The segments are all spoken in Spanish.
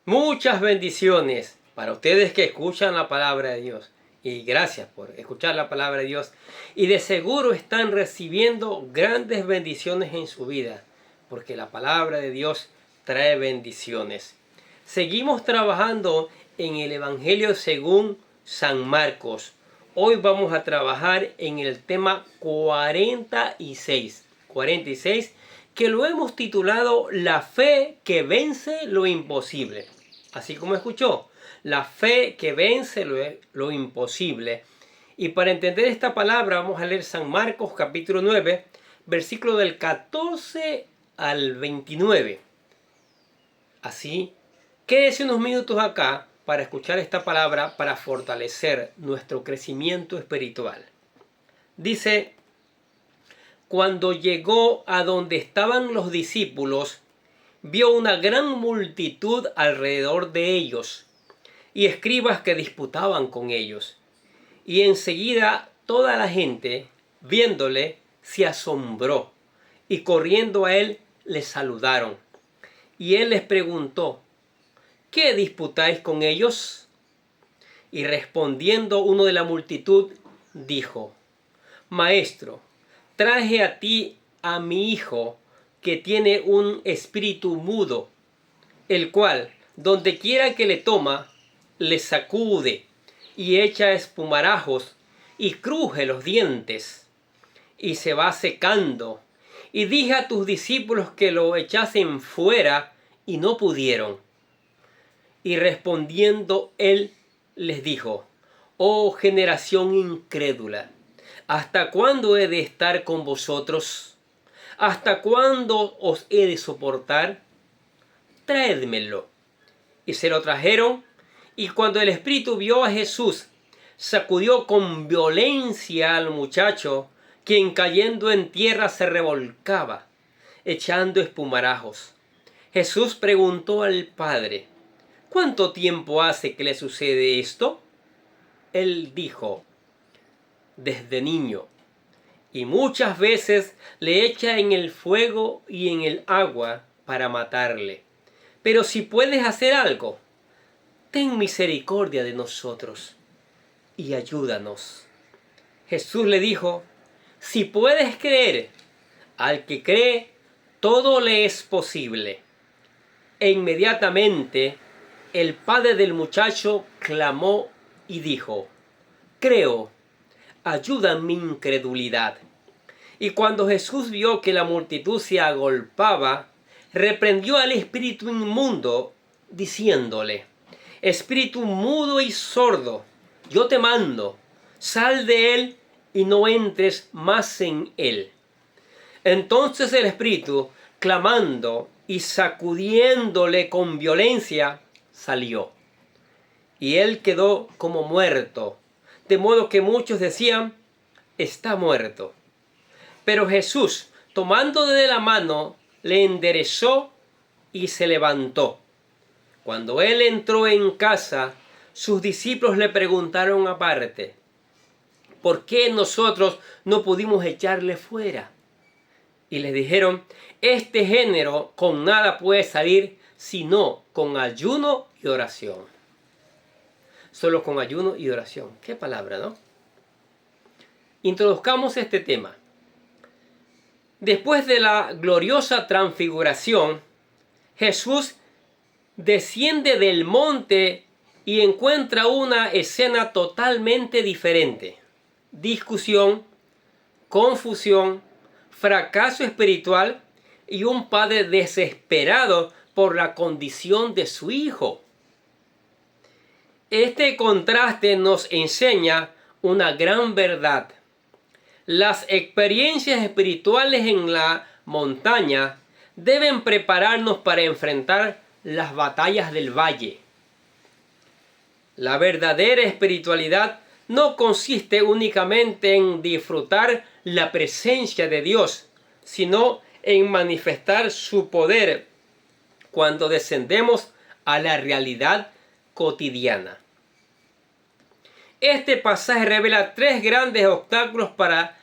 Muchas bendiciones para ustedes que escuchan la palabra de Dios. Y gracias por escuchar la palabra de Dios. Y de seguro están recibiendo grandes bendiciones en su vida, porque la palabra de Dios trae bendiciones. Seguimos trabajando en el Evangelio según San Marcos. Hoy vamos a trabajar en el tema 46, que lo hemos titulado La fe que vence lo imposible. Así como escuchó, la fe que vence lo imposible. Y para entender esta palabra vamos a leer San Marcos capítulo 9, versículo del 14 al 29. Así, quédese unos minutos acá para escuchar esta palabra para fortalecer nuestro crecimiento espiritual. Dice: cuando llegó a donde estaban los discípulos, vio una gran multitud alrededor de ellos y escribas que disputaban con ellos. Y enseguida toda la gente, viéndole, se asombró y corriendo a él le saludaron. Y él les preguntó: ¿qué disputáis con ellos? Y respondiendo uno de la multitud, dijo: Maestro, traje a ti a mi hijo que tiene un espíritu mudo, el cual, donde quiera que le toma, le sacude y echa espumarajos y cruje los dientes y se va secando. Y dije a tus discípulos que lo echasen fuera y no pudieron. Y respondiendo él les dijo: oh generación incrédula, ¿hasta cuándo he de estar con vosotros? ¿Hasta cuándo os he de soportar? Traédmelo. Y se lo trajeron, y cuando el espíritu vio a Jesús, sacudió con violencia al muchacho, quien cayendo en tierra se revolcaba, echando espumarajos. Jesús preguntó al padre: ¿cuánto tiempo hace que le sucede esto? Él dijo: desde niño, y muchas veces le echa en el fuego y en el agua para matarle. Pero si puedes hacer algo, ten misericordia de nosotros y ayúdanos. Jesús le dijo: si puedes creer, al que cree, todo le es posible. E inmediatamente el padre del muchacho clamó y dijo: creo, ayuda mi incredulidad. Y cuando Jesús vio que la multitud se agolpaba, reprendió al espíritu inmundo, diciéndole: espíritu mudo y sordo, yo te mando, sal de él y no entres más en él. Entonces el espíritu, clamando y sacudiéndole con violencia, salió. Y él quedó como muerto, de modo que muchos decían: está muerto. Pero Jesús, tomándole de la mano, le enderezó y se levantó. Cuando él entró en casa, sus discípulos le preguntaron aparte: ¿por qué nosotros no pudimos echarle fuera? Y les dijeron: este género con nada puede salir sino con ayuno y oración. Solo con ayuno y oración. Qué palabra, ¿no? Introduzcamos este tema. Después de la gloriosa transfiguración, Jesús desciende del monte y encuentra una escena totalmente diferente. Discusión, confusión, fracaso espiritual y un padre desesperado por la condición de su hijo. Este contraste nos enseña una gran verdad. Las experiencias espirituales en la montaña deben prepararnos para enfrentar las batallas del valle. La verdadera espiritualidad no consiste únicamente en disfrutar la presencia de Dios, sino en manifestar su poder cuando descendemos a la realidad cotidiana. Este pasaje revela tres grandes obstáculos para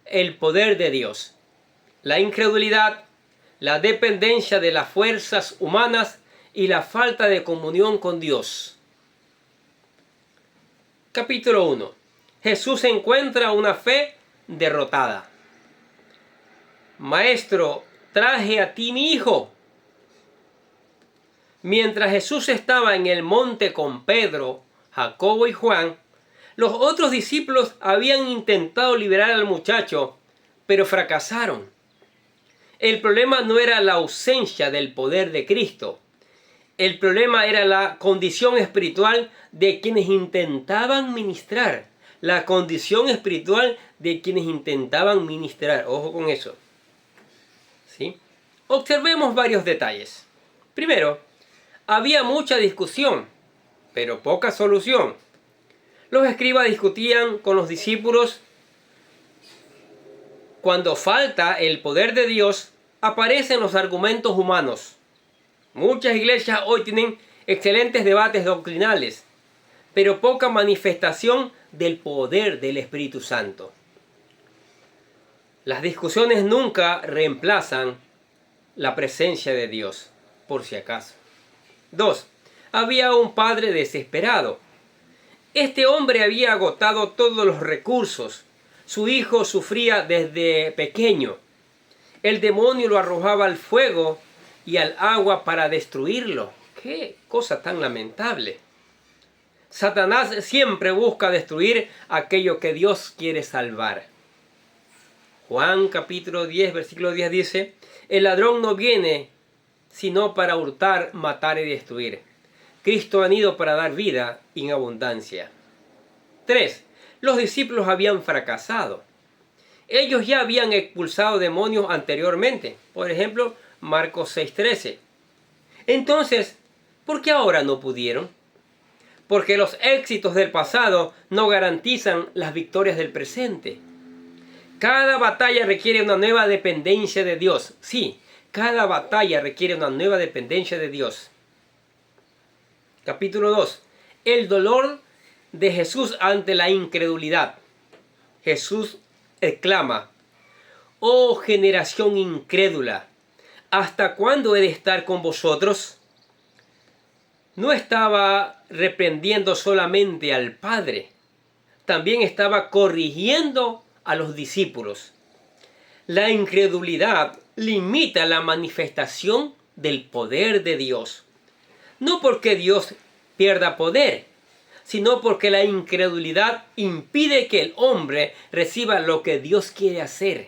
el poder de Dios: la incredulidad, la dependencia de las fuerzas humanas y la falta de comunión con Dios. Capítulo 1. Jesús encuentra una fe derrotada. Maestro, traje a ti mi hijo. Mientras Jesús estaba en el monte con Pedro, Jacobo y Juan, los otros discípulos habían intentado liberar al muchacho, pero fracasaron. El problema no era la ausencia del poder de Cristo. El problema era la condición espiritual de quienes intentaban ministrar. La condición espiritual de quienes intentaban ministrar. Ojo con eso. ¿Sí? Observemos varios detalles. Primero, había mucha discusión, pero poca solución. Los escribas discutían con los discípulos. Cuando falta el poder de Dios, aparecen los argumentos humanos. Muchas iglesias hoy tienen excelentes debates doctrinales, pero poca manifestación del poder del Espíritu Santo. Las discusiones nunca reemplazan la presencia de Dios, por si acaso. 2. Había un padre desesperado. Este hombre había agotado todos los recursos. Su hijo sufría desde pequeño. El demonio lo arrojaba al fuego y al agua para destruirlo. ¡Qué cosa tan lamentable! Satanás siempre busca destruir aquello que Dios quiere salvar. Juan capítulo 10, versículo 10 dice: el ladrón no viene sino para hurtar, matar y destruir. Cristo ha venido para dar vida en abundancia. 3. Los discípulos habían fracasado. Ellos ya habían expulsado demonios anteriormente. Por ejemplo, Marcos 6:13. Entonces, ¿por qué ahora no pudieron? Porque los éxitos del pasado no garantizan las victorias del presente. Cada batalla requiere una nueva dependencia de Dios. Sí, cada batalla requiere una nueva dependencia de Dios. Capítulo 2. El dolor de Jesús ante la incredulidad. Jesús exclama: oh generación incrédula, ¿hasta cuándo he de estar con vosotros? No estaba reprendiendo solamente al Padre, también estaba corrigiendo a los discípulos. La incredulidad limita la manifestación del poder de Dios. No porque Dios pierda poder, sino porque la incredulidad impide que el hombre reciba lo que Dios quiere hacer.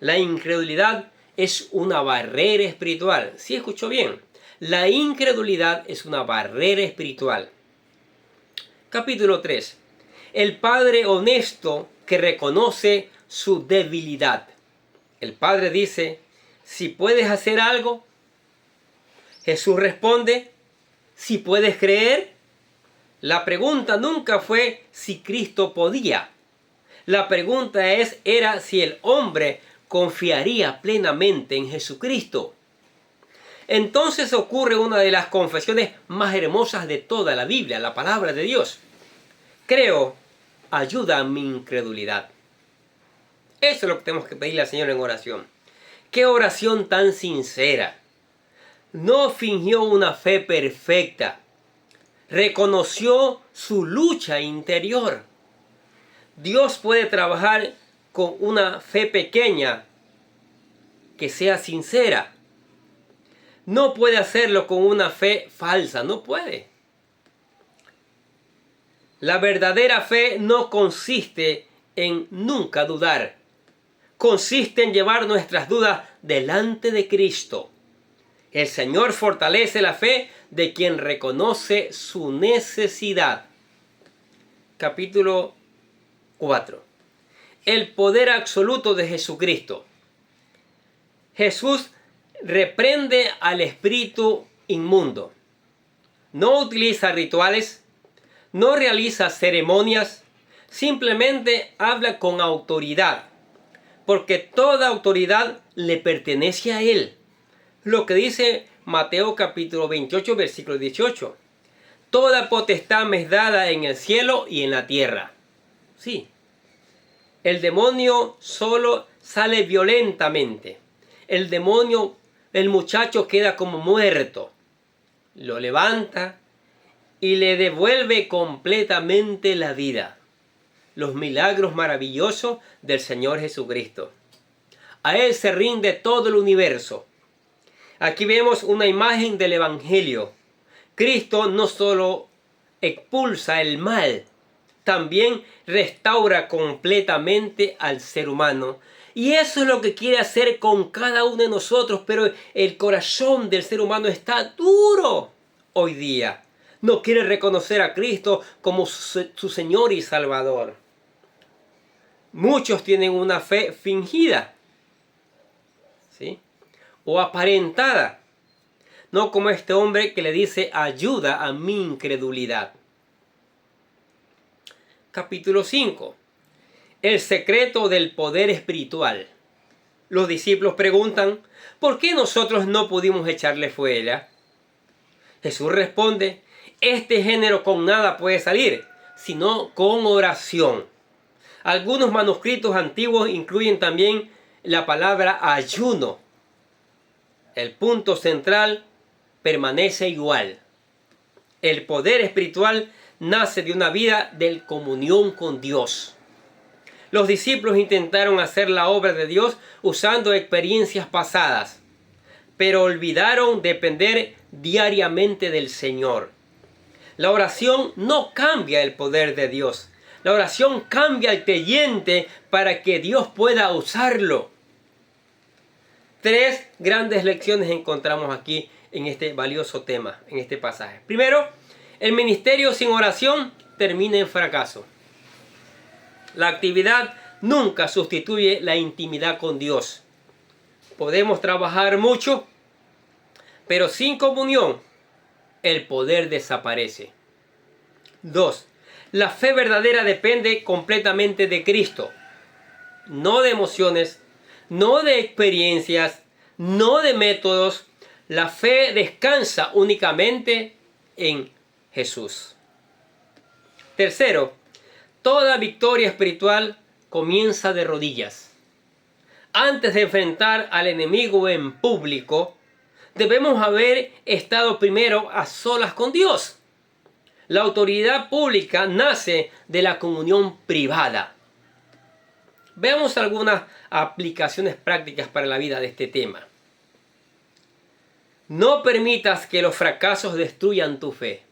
La incredulidad es una barrera espiritual. ¿Sí escuchó bien? La incredulidad es una barrera espiritual. Capítulo 3. El padre honesto que reconoce su debilidad. El padre dice: si puedes hacer algo. Jesús responde: si puedes creer. La pregunta nunca fue si Cristo podía. La pregunta era si el hombre confiaría plenamente en Jesucristo. Entonces ocurre una de las confesiones más hermosas de toda la Biblia, la palabra de Dios. Creo, ayuda a mi incredulidad. Eso es lo que tenemos que pedirle al Señor en oración. ¡Qué oración tan sincera! No fingió una fe perfecta. Reconoció su lucha interior. Dios puede trabajar con una fe pequeña que sea sincera. No puede hacerlo con una fe falsa, no puede. La verdadera fe no consiste en nunca dudar. Consiste en llevar nuestras dudas delante de Cristo. El Señor fortalece la fe de quien reconoce su necesidad. Capítulo 4. El poder absoluto de Jesucristo. Jesús reprende al espíritu inmundo. No utiliza rituales, no realiza ceremonias, simplemente habla con autoridad, porque toda autoridad le pertenece a Él. Lo que dice Mateo capítulo 28, versículo 18. Toda potestad me es dada en el cielo y en la tierra. Sí. El demonio solo sale violentamente. El muchacho queda como muerto. lo levanta y le devuelve completamente la vida. Los milagros maravillosos del Señor Jesucristo. A Él se rinde todo el universo. Aquí vemos una imagen del Evangelio. Cristo no solo expulsa el mal, también restaura completamente al ser humano. Y eso es lo que quiere hacer con cada uno de nosotros, pero el corazón del ser humano está duro hoy día. No quiere reconocer a Cristo como su Señor y Salvador. Muchos tienen una fe fingida, ¿sí? O aparentada. No como este hombre que le dice: ayuda a mi incredulidad. Capítulo 5. El secreto del poder espiritual. Los discípulos preguntan: ¿por qué nosotros no pudimos echarle fuera? Jesús responde: este género con nada puede salir, sino con oración. Algunos manuscritos antiguos incluyen también la palabra ayuno. El punto central permanece igual. El poder espiritual nace de una vida de comunión con Dios. Los discípulos intentaron hacer la obra de Dios usando experiencias pasadas, pero olvidaron depender diariamente del Señor. La oración no cambia el poder de Dios. La oración cambia al creyente para que Dios pueda usarlo. 3 grandes lecciones encontramos aquí en este valioso tema, en este pasaje. Primero, el ministerio sin oración termina en fracaso. La actividad nunca sustituye la intimidad con Dios. Podemos trabajar mucho, pero sin comunión, el poder desaparece. 2. La fe verdadera depende completamente de Cristo. No de emociones, no de experiencias, no de métodos. La fe descansa únicamente en Jesús. Tercero, toda victoria espiritual comienza de rodillas. Antes de enfrentar al enemigo en público, debemos haber estado primero a solas con Dios. La autoridad pública nace de la comunión privada. Veamos algunas aplicaciones prácticas para la vida de este tema. No permitas que los fracasos destruyan tu fe.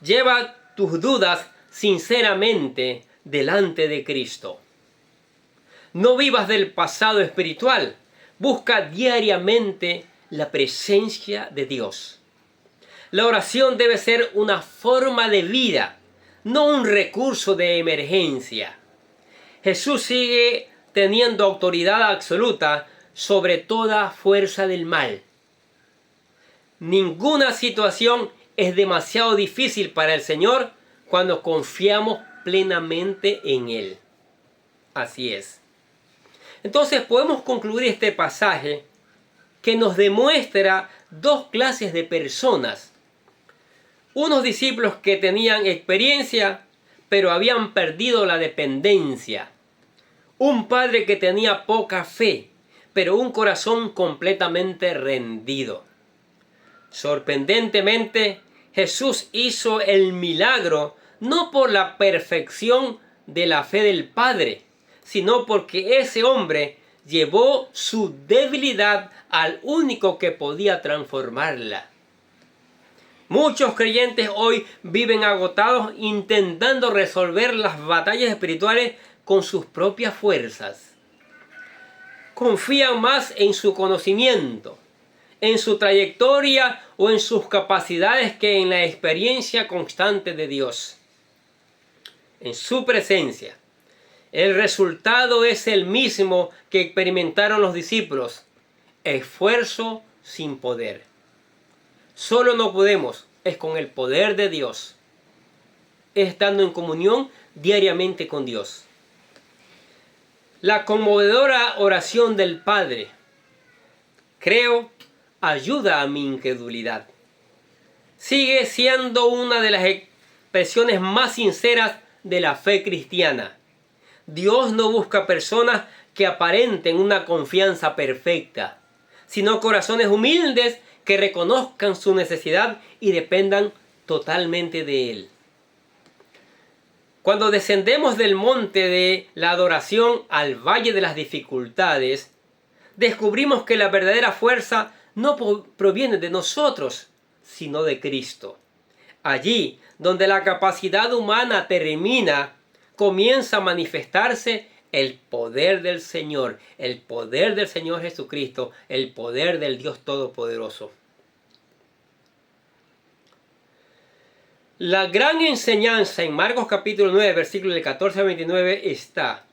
Lleva tus dudas sinceramente delante de Cristo. No vivas del pasado espiritual. Busca diariamente la presencia de Dios. La oración debe ser una forma de vida, no un recurso de emergencia. Jesús sigue teniendo autoridad absoluta sobre toda fuerza del mal. Ninguna situación es demasiado difícil para el Señor cuando confiamos plenamente en Él. Así es. Entonces podemos concluir este pasaje que nos demuestra 2 clases de personas. Unos discípulos que tenían experiencia, pero habían perdido la dependencia. Un padre que tenía poca fe, pero un corazón completamente rendido. Sorprendentemente, Jesús hizo el milagro no por la perfección de la fe del Padre, sino porque ese hombre llevó su debilidad al único que podía transformarla. Muchos creyentes hoy viven agotados intentando resolver las batallas espirituales con sus propias fuerzas. Confían más en su conocimiento, en su trayectoria o en sus capacidades que en la experiencia constante de Dios. En su presencia, el resultado es el mismo que experimentaron los discípulos: esfuerzo sin poder. Solo no podemos, es con el poder de Dios, estando en comunión diariamente con Dios. La conmovedora oración del Padre, creo, ayuda a mi incredulidad. Sigue siendo una de las expresiones más sinceras de la fe cristiana. Dios no busca personas que aparenten una confianza perfecta, sino corazones humildes que reconozcan su necesidad y dependan totalmente de Él. Cuando descendemos del monte de la adoración al valle de las dificultades, descubrimos que la verdadera fuerza no proviene de nosotros, sino de Cristo. Allí, donde la capacidad humana termina, comienza a manifestarse el poder del Señor Jesucristo, el poder del Dios Todopoderoso. La gran enseñanza en Marcos capítulo 9, versículos del 14 al 29 está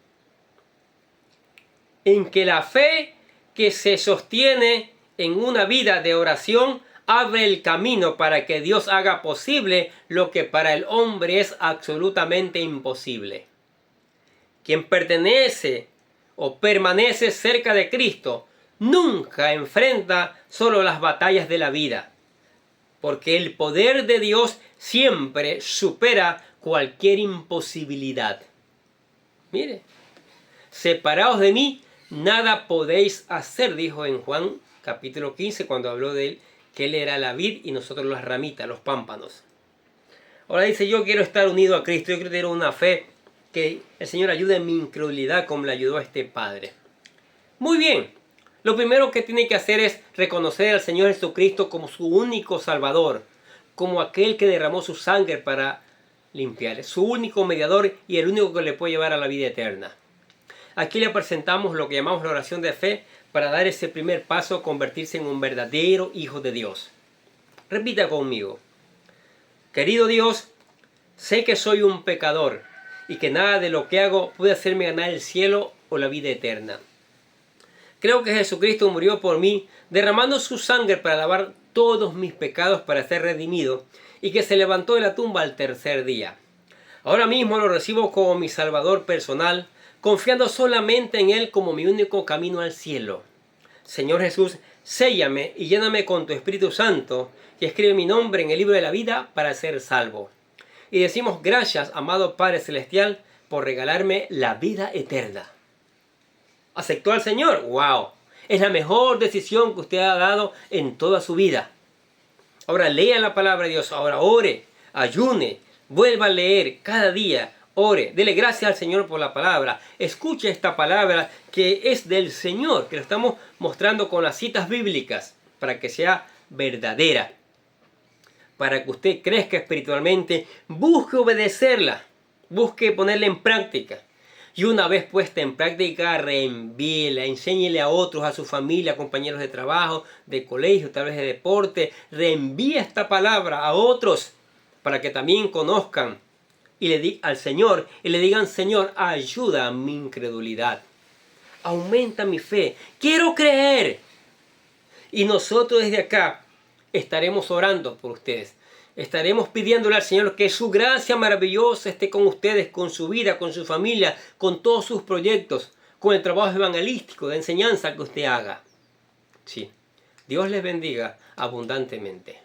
en que la fe que se sostiene en una vida de oración abre el camino para que Dios haga posible lo que para el hombre es absolutamente imposible. Quien pertenece o permanece cerca de Cristo nunca enfrenta solo las batallas de la vida, porque el poder de Dios siempre supera cualquier imposibilidad. Mire, separados de mí, nada podéis hacer, dijo en Juan capítulo 15, cuando habló de él, que él era la vid y nosotros las ramitas, los pámpanos. Ahora dice, yo quiero estar unido a Cristo, yo quiero tener una fe que el Señor ayude en mi incredulidad como le ayudó a este padre. Muy bien, lo primero que tiene que hacer es reconocer al Señor Jesucristo como su único Salvador, como aquel que derramó su sangre para limpiar, su único mediador y el único que le puede llevar a la vida eterna. Aquí le presentamos lo que llamamos la oración de fe para dar ese primer paso, convertirse en un verdadero hijo de Dios. Repita conmigo. Querido Dios, sé que soy un pecador y que nada de lo que hago puede hacerme ganar el cielo o la vida eterna. Creo que Jesucristo murió por mí, derramando su sangre para lavar todos mis pecados para ser redimido, y que se levantó de la tumba al tercer día. Ahora mismo lo recibo como mi Salvador personal, confiando solamente en Él como mi único camino al cielo. Señor Jesús, séllame y lléname con tu Espíritu Santo, y escribe mi nombre en el libro de la vida para ser salvo. Y decimos gracias, amado Padre Celestial, por regalarme la vida eterna. ¿Aceptó al Señor? ¡Wow! Es la mejor decisión que usted ha dado en toda su vida. Ahora lea la palabra de Dios, ahora ore, ayune, vuelva a leer cada día, ore, dele gracias al Señor por la palabra. Escuche esta palabra que es del Señor, que lo estamos mostrando con las citas bíblicas, para que sea verdadera. Para que usted crezca espiritualmente, busque obedecerla, busque ponerla en práctica. Y una vez puesta en práctica, reenvíela, enséñele a otros, a su familia, compañeros de trabajo, de colegio, tal vez de deporte. Reenvíe esta palabra a otros para que también conozcan y le digan al Señor y le digan, Señor, ayuda a mi incredulidad. Aumenta mi fe. Quiero creer. Y nosotros desde acá estaremos orando por ustedes. Estaremos pidiéndole al Señor que su gracia maravillosa esté con ustedes, con su vida, con su familia, con todos sus proyectos, con el trabajo evangelístico, de enseñanza que usted haga. Sí, Dios les bendiga abundantemente.